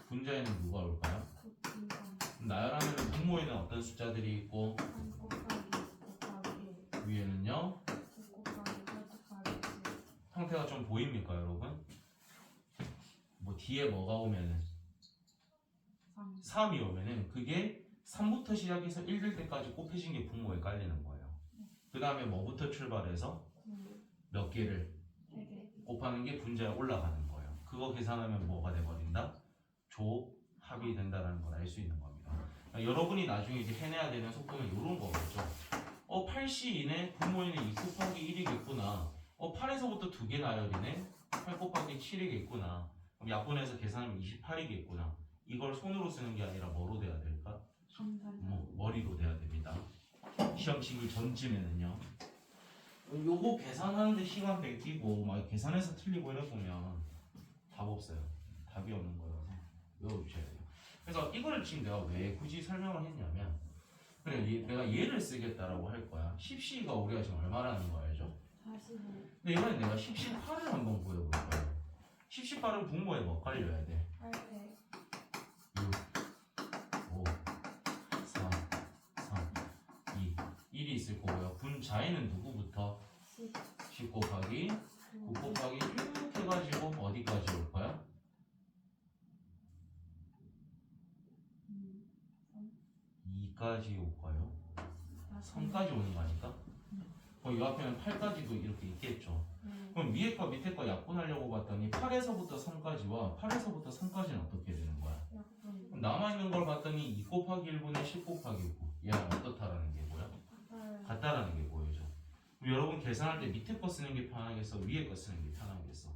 분자에는 누가 올까요? 9. 3. 그럼 나열하면 분모에는 어떤 숫자들이 있고 3 곱하기 6 곱하기 1. 위에는요? 9 곱하기 8 곱하기 7. 형태가 좀 보입니까 여러분? 뭐 뒤에 뭐가 오면은 3. 3이 오면은 그게 3부터 시작해서 1 될 때까지 곱해진 게 분모에 깔리는 거예요. 그 다음에 뭐부터 출발해서 9. 몇 개를 3개. 곱하는 게 분자에 올라가는 거예요. 그거 계산하면 뭐가 돼버린다? 조합이 된다는 걸 알 수 있는 겁니다. 그러니까 여러분이 나중에 이제 해내야 되는 속도는 이런 거겠죠. 8C 이내 분모에는 2 곱하기 1이겠구나. 8에서부터 2개 나열이네. 8 곱하기 7이겠구나. 그럼 약분해서 계산하면 28이겠구나. 이걸 손으로 쓰는 게 아니라 뭐로 돼야 될까? 머리로 돼야 됩니다. 시험 치기 전쯤에는요. 요거 계산하는데 시간 뺏기고 막 계산해서 틀리고 이래보면 답 없어요. 답이 없는 거여서 외워주셔야 돼요. 그래서 이걸 지금 내가 왜 굳이 설명을 했냐면 그래 내가 얘를 쓰겠다라고 할 거야. 10C가 우리가 지금 얼마라는 거 알죠? 45. 근데 이번엔 내가 10C8을 한번 구해볼 거야. 10C8은 분모에 뭐 깔려야 돼? 8팩. 5, 4, 3, 2, 1이 있을 거고요. 분자에는 누구부터? 10. 10 곱하기 9 곱하기 쭉 해가지고 어디까지 올 거야? 2까지 올까요? 3까지 오는 거 아닐까? 이 앞에는 8까지도 이렇게 있겠죠. 그럼 위에 거 밑에 거 약분하려고 봤더니 8에서부터 3까지와 8에서부터 3까지는 어떻게 되는 거야? 그럼 남아있는 걸 봤더니 2 곱하기 1분의 10 곱하기 9 얘랑 어떻다라는 게 뭐야? 같다라는 게 보이죠. 그럼 여러분 계산할 때 밑에 거 쓰는 게 편하겠어? 위에 거 쓰는 게 편하겠어?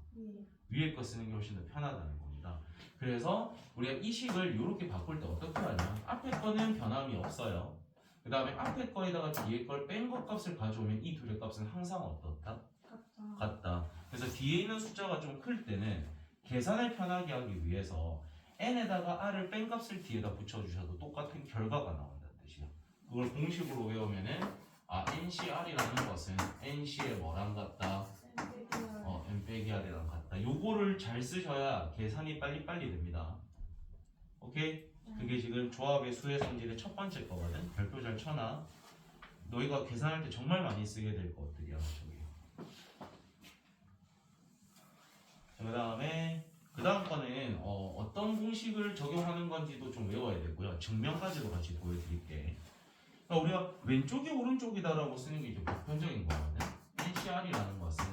위에 거 쓰는 게 훨씬 더 편하다는 겁니다. 그래서 우리가 이 식을 이렇게 바꿀 때 어떻게 하냐? 앞에 거는 변함이 없어요. 그 다음에 앞에 거에다가 뒤에 걸 뺀 것 값을 가져오면 이 둘의 값은 항상 어떻다? 같다. 그래서 뒤에 있는 숫자가 좀 클 때는 계산을 편하게 하기 위해서 n에다가 r을 뺀 값을 뒤에다 붙여주셔도 똑같은 결과가 나온다는 뜻이야. 그걸 공식으로 외우면은 NCR이라는 것은 NC의 뭐랑 같다? n 빼기 r이랑 같다. 요거를 잘 쓰셔야 계산이 빨리빨리 됩니다. 오케이? 그게 지금 조합의 수의 성질의 첫 번째 거거든. 별표 잘 쳐놔. 너희가 계산할 때 정말 많이 쓰게 될 것들이야. 저기. 그 다음 거는 어떤 공식을 적용하는 건지도 좀 외워야 되고요. 증명까지도 같이 보여드릴게. 그러니까 우리가 왼쪽이 오른쪽이다라고 쓰는 게 이제 보편적인 거거든. NCR이라는 것은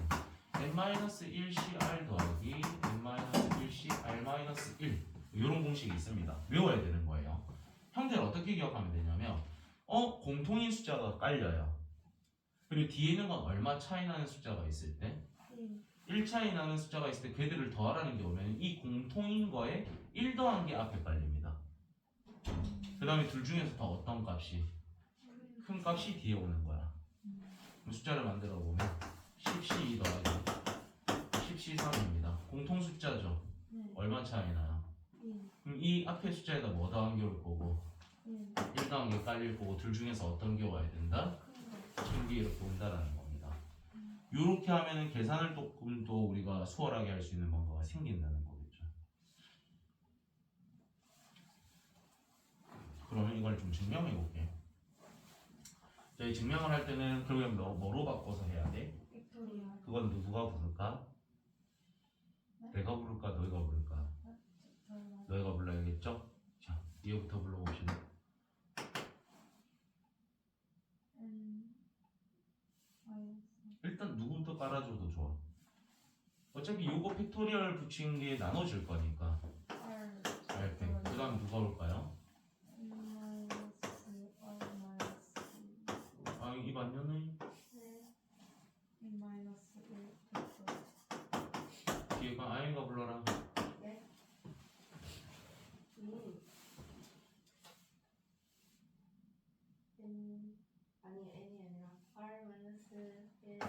n-1CR 더하기 n-1CR-1 이런 공식이 있습니다. 외워야 되는 거예요. 형태를 어떻게 기억하면 되냐면 공통인 숫자가 깔려요. 그리고 뒤에 있는 건 얼마 차이 나는 숫자가 있을 때? 1 차이 나는 숫자가 있을 때 걔들을 더하라는 게 오면 이 공통인 거에 1 더한 게 앞에 깔립니다. 그 다음에 둘 중에서 더 어떤 값이? 큰 값이 뒤에 오는 거야. 그럼 숫자를 만들어 보면 10C2 더하기 10C3입니다. 공통 숫자죠. 얼마 차이 나요? 그럼 이 앞에 숫자에다 뭐 더한 게 올 거고 1 더한 게 깔릴 거고 둘 중에서 어떤 게 와야 된다? 큰 게 이렇게 온다라는 겁니다. 이렇게 하면은 계산을 조금 더 우리가 수월하게 할 수 있는 뭔가가 생긴다는 거겠죠. 그러면 이걸 좀 증명해 볼게요. 저희 증명을 할 때는 그러면 뭐로 바꿔서 해야 돼? 빅토리아. 그건 누가 부를까? 내가 부를까? 너희가 부를까? 너희가 불러야겠죠? 자, 이거부터 불러봅시다. 일단 누구부터 깔아줘도 좋아. 어차피 요거 팩토리얼 붙인 게 나눠질 거니까. 알펜. 그 다음 누가 올까요? 아, 이 맞냐네? 뒤에가 아이가 불러라. 아니 n이 아니라 r 마이너스 1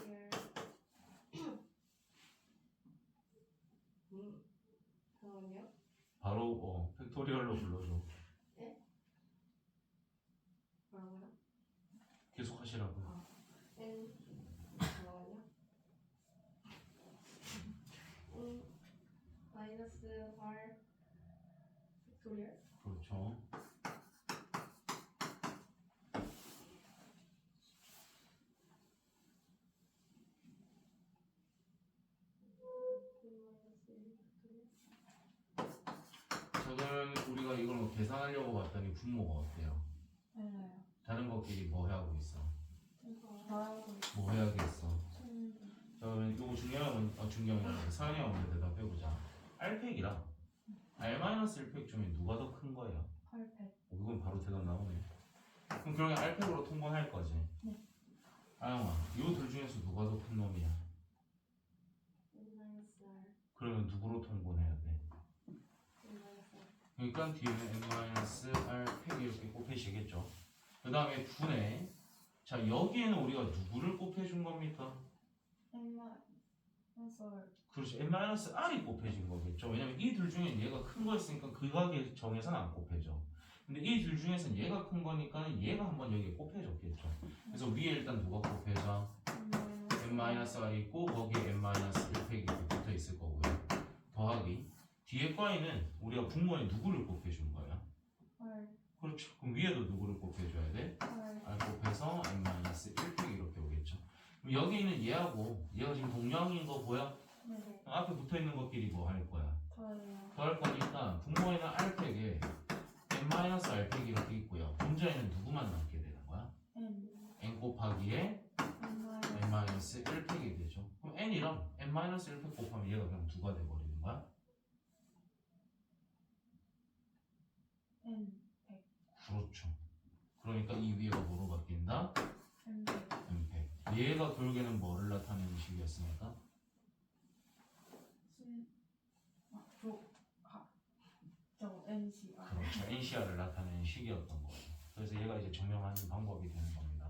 팩토리얼 잠깐만요. 바로 팩토리얼로 불러줘. 뭐라고요? 계속 하시라고. n 잠깐만요. n 마이너스 r 팩토리얼 그렇죠. 저는 우리가 이걸 뭐 계산하려고 봤더니 분모가 어때요? 다른 것끼리 뭐 하고 있어? 뭐 해야겠어? 그러면 이거 중요한 서연이가 먼저 대답해보자. R팩이랑 R-1팩 중에 누가 더 큰 거예요? 8팩. 이건 바로 대답 나오네. 그럼 결국에 R팩으로 통분할 거지? 네. 아영아, 이 둘 중에서 누가 더 큰 놈이야? n 마이너스 r 그러면 누구로 통분해야 돼? n 마이너스 r 그러니까 뒤에는 n-r팩 이렇게 곱해지겠죠. 그 다음에 분해. 자, 여기에는 우리가 누구를 곱해준 겁니까? 그렇죠. n-r이 곱해진 거겠죠. 왜냐면 이 둘 중에 얘가 큰 거였으니까 그 가게 정해서는 안 곱해져. 근데 이 둘 중에서는 얘가 큰 거니까 얘가 한번 여기에 곱해졌겠죠. 그래서 위에 일단 누가 곱해져? n-r이 있고 거기에 n-1팩이 이렇게 붙어 있을 거고요. 더하기. 뒤에 거에는 우리가 분모에 누구를 곱해준 거야? 그렇죠. 그럼 위에도 누구를 곱해줘야 돼? r 곱해서 n-1팩 이렇게 오겠죠. 그럼 여기 있는 얘하고 얘가 지금 동량인 거 보여? 앞에 붙어있는 것끼리 뭐 할 거야? 더할 거니까 분모에는 r팩에 n-r팩이 이렇게 있고요. 분자에는 누구만 남게 되는 거야? n 곱하기에 n-1팩이 되죠. 그럼 n이랑 n-1팩 곱하면 얘가 그냥 2가 돼버리는 거야? 그렇죠. 그러니까 이 위에가 뭐로 바뀐다? n팩. 얘가 결국에는 뭐를 나타내는 식이었습니까? 그렇죠. NCR을 나타내는 식이었던 거예요. 그래서 얘가 이제 증명하는 방법이 되는 겁니다.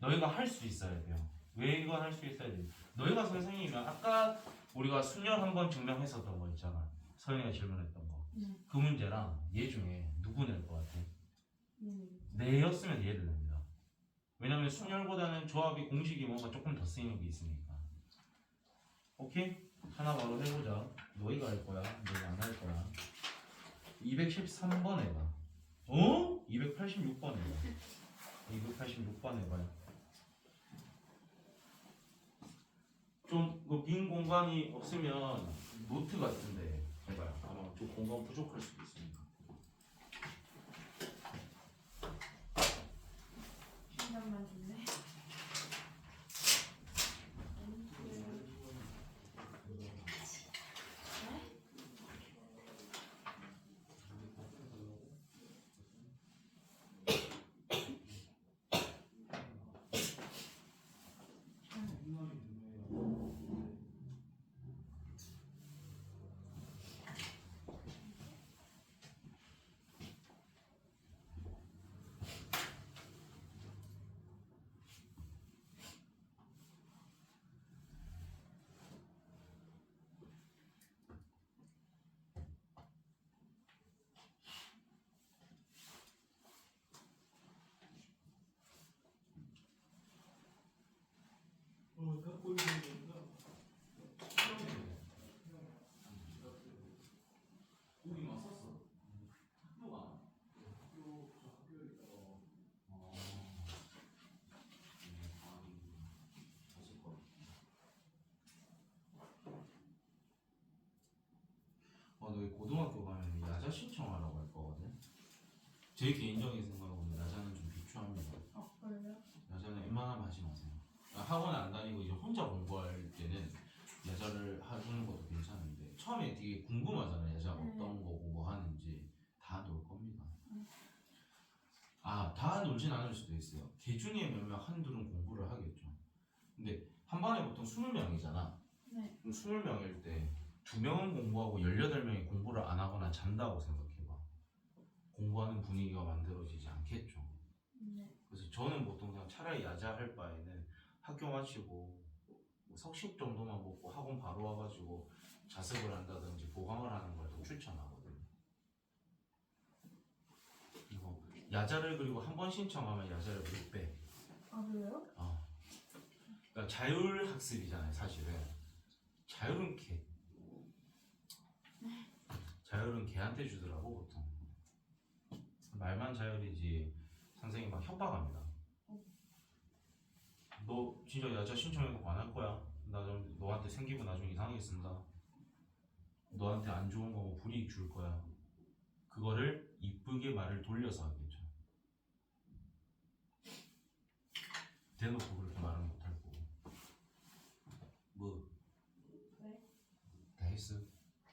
너희가 할 수 있어야 돼요. 왜 이건 할 수 있어야 돼요? 너희가 선생님이면 아까 우리가 순열 한번 증명했었던 거 있잖아. 서연이가 질문했던 거. 그 문제랑 얘 중에 누구 낼 것 같아? 네였으면 얘를 냅니다. 왜냐면 순열보다는 조합이 공식이 뭔가 조금 더 쓰이는 게 있으니까. 오케이? 하나 바로 해보자. 너희가 할 거야. 너희가 안 할 거야. 213번 해봐. 286번 해봐. 286번 해봐요. 좀 빈 공간이 없으면 노트 같은데 해봐요. 아마 좀 공간 부족할 수도 있으니까. 신경만 좋네. 고등학교 가면 야자 신청하라고 할 거거든. 제 개인적인 생각으로는 야자는 좀 비추합니다. 그래요? 야자는 웬만하면 하지 마세요. 학원 안 다니고 이제 혼자 공부할 때는 야자를 해주는 것도 괜찮은데 처음에 되게 궁금하잖아요. 야자가 네. 어떤 거고 뭐 하는지. 다 놀 겁니다. 아, 다 놀진 않을 수도 있어요. 개 중에 몇 명 한둘은 공부를 하겠죠. 근데 한 반에 보통 20명이잖아. 네. 그럼 20명일 때 2명은 공부하고 18명이 공부를 안 하거나 잔다고 생각해봐. 공부하는 분위기가 만들어지지 않겠죠. 네. 그래서 저는 보통 그냥 차라리 야자할 바에는 학교 마치고 뭐 석식 정도만 먹고 학원 바로 와가지고 자습을 한다든지 보강을 하는 걸 더 추천하거든요. 그리고 야자를 그리고 한 번 신청하면 야자를 6배. 그래요? 그러니까 자율학습이잖아요, 사실은. 자율은 걔한테 주더라고 보통. 말만 자율이지 선생님 막 협박합니다. 너 진짜 야자 신청해도 안 할 거야. 나 좀 너한테 생기면 나중에 이상하겠습니다. 너한테 안 좋은 거 뭐 불이익 줄 거야. 그거를 이쁘게 말을 돌려서 하겠죠. 대놓고 그렇게 말은 못할 거고. 뭐? 네? 다 했어?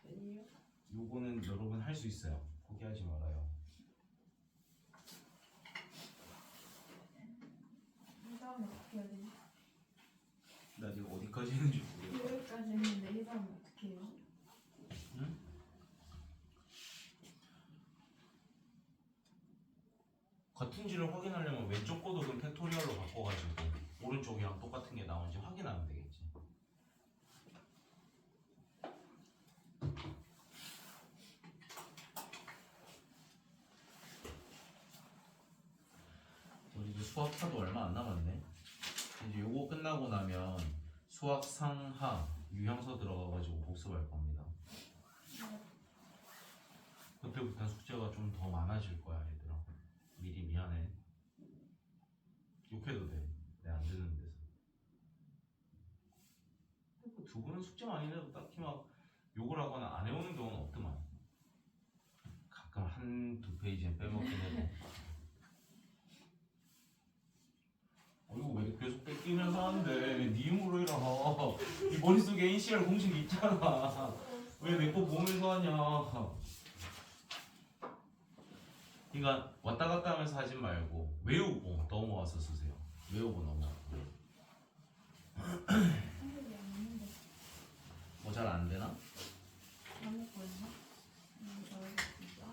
아니요. 요거는 여러분 할 수 있어요. 포기하지 말아요. 이 다음에 어떻게 해야 되지? 나 지금 어디까지 했는지 모르겠어. 여기까지 했는데 이 다음에 어떻게 해요? 응? 같은지를 확인하려면 왼쪽 고독은 팩토리얼로 바꿔가지고 오른쪽이랑 똑같은 게 나오는지 확인하면 되겠지. 우리 이제 수학하도 얼마 안 남았네. 이제 요거 끝나고 나면 수학 상하 유형서 들어가가지고 복습할 겁니다. 그때부터 숙제가 좀 더 많아질 거야, 얘들아. 미리 미안해. 욕해도 돼. 내 안 되는 데서. 두 분은 숙제 많이 내도 딱히 막 욕을 하거나 안 해오는 경우는 없더만. 가끔 한두 페이지는 빼먹긴 해도. 이거 왜 계속 뺏기면서 하는데 네 힘으로 해라. 네 머릿속에 NCR 공식 있잖아. 왜 내 거 보면서 하냐. 그러니까 왔다 갔다 하면서 하지 말고 외우고 넘어와서 쓰세요. 외우고 넘어와서. 생각이 안 나는데 뭐 잘 안 되나? 안 먹고 있나? 알겠습니다.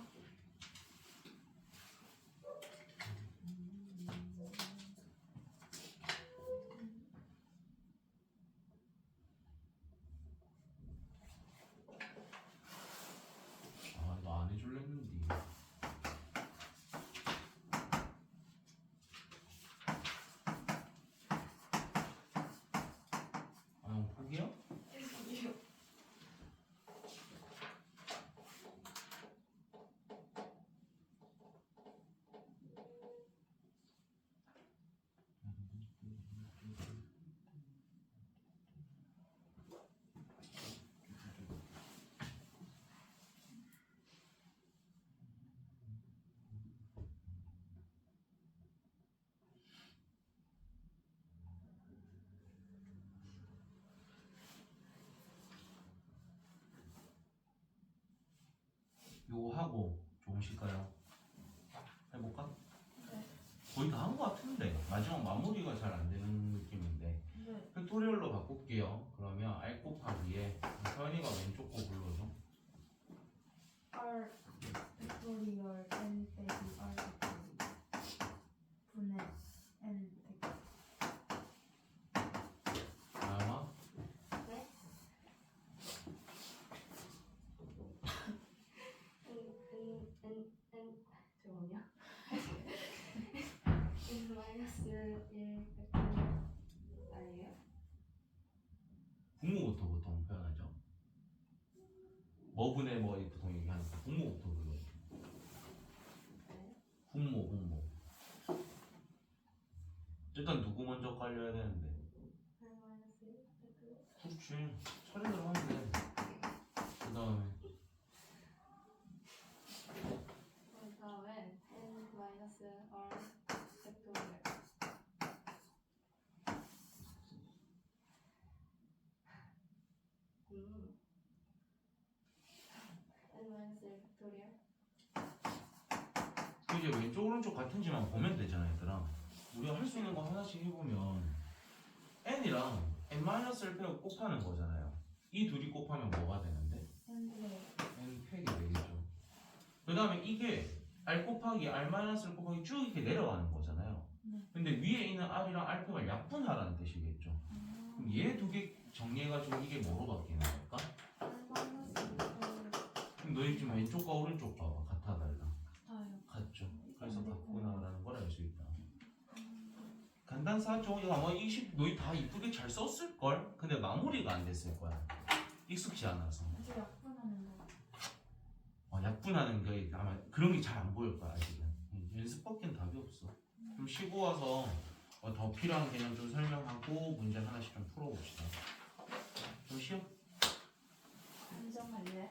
아, 이거 안 해줄랬는데. 아, 형 포기야? 아니요. 요거 하고 조금 쉴까요? 해볼까? 네. 거의 다 한 거 같은데 마지막 마무리가 잘 안 되는 느낌인데 네. 팩토리얼로 바꿀게요. 그러면 R 곱하기에 서연이가 왼쪽 거 불러줘. R 팩토리얼 N 빼기 R 팩토리얼 분의 N 팩토리얼 다음아 네? 잠깐만요. 마이너스 1 아니에요? 분모부터 보통 표현하죠. 뭐분의 뭐 보통 얘기하니까 분모부터 불러. 네. 분모. 일단 누구 먼저 깔려야 되는데. 마이너스 1 그렇지. 처리를 하면 돼. 그 다음에 팩토리얼? 이제 왼쪽 오른쪽 같은지만 보면 되잖아 얘들아. 우리가 할 수 있는 거 하나씩 해보면 n이랑 n-1팩을 곱하는 거잖아요. 이 둘이 곱하면 뭐가 되는데? n팩이 되겠죠. 그 다음에 이게 r 곱하기 r-를 곱하기 쭉 이렇게 내려가는 거잖아요. 근데 위에 있는 r이랑 r팩을 약분하라는 뜻이겠죠. 그럼 얘 두 개 정리해가지고 이게 뭐로 바뀌는 걸까? 그럼 너희 지금 왼쪽과 오른쪽 봐봐. 같아 달라? 같죠. 그래서 바꾸나라는 걸 알 수 있다. 간단사죠. 이거 아마 20 너희 다 이쁘게 잘 썼을걸? 근데 마무리가 안 됐을 거야. 익숙지 않아서. 이제 약분하는 거. 약분하는 게 아마 그런 게 잘 안 보일 거야 아직은. 연습밖엔 답이 없어. 좀 쉬고 와서 더 필요한 개념 좀 설명하고 문제 하나씩 좀 풀어봅시다. 좀 쉬어? 인정할래?